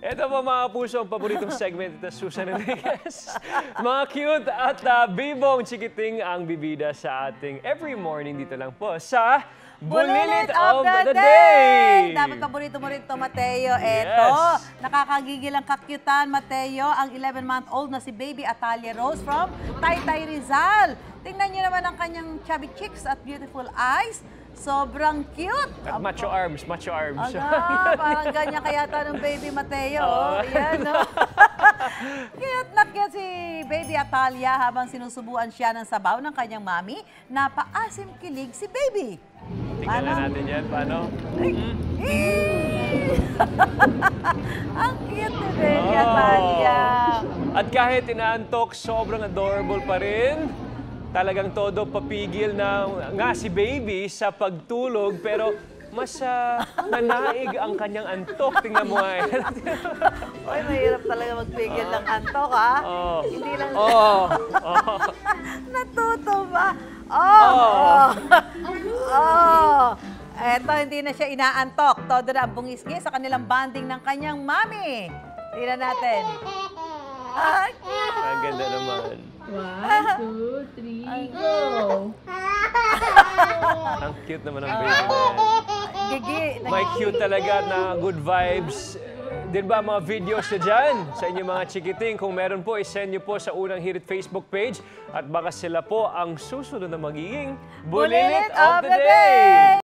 Ito po mga puso, ang paboritong segment ito, Susan Enriquez. Mga cute at bibong chikiting ang bibida sa ating every morning dito lang po sa Bulilit of the Day! Dapat paborito mo rin ito, Mateo. Eto, nakakagigil ang kakyutan, Mateo, ang 11-month-old na si Baby Atalia Rose from Taytay Rizal. Tingnan niyo naman ang kanyang chubby cheeks at beautiful eyes. Sobrang cute. At macho arms, macho arms. Parang ganyan kaya ng Baby Mateo. Yan, no? Cute na cute si Baby Atalia habang sinusubuan siya ng sabaw ng kanyang mami. Napaasim kilig si Baby. Tingnan na natin yan. Paano? Ang cute ni Baby Atalia. At kahit inaantok, sobrang adorable pa rin. Talagang todo papigil na nga si Baby sa pagtulog, pero mas nanaig ang kanyang antok. Tingnan mo nga yan. Oy, mahirap talaga magpigil ng antok, ha? Hindi lang... Natutuwa. Eto, hindi na siya inaantok. Todo na ang bungis-ngis sa kanilang bonding ng kanyang mami. Tingnan natin. Ang ganda naman. 1, 2, 3, go! Ang cute naman ng baby na yan. Gigi. May cute talaga na good vibes. Din ba mga videos na dyan sa inyong mga chikiting? Kung meron po, isend nyo po sa Unang Hirit Facebook page at baka sila po ang susunod na magiging Bulilit of the Day!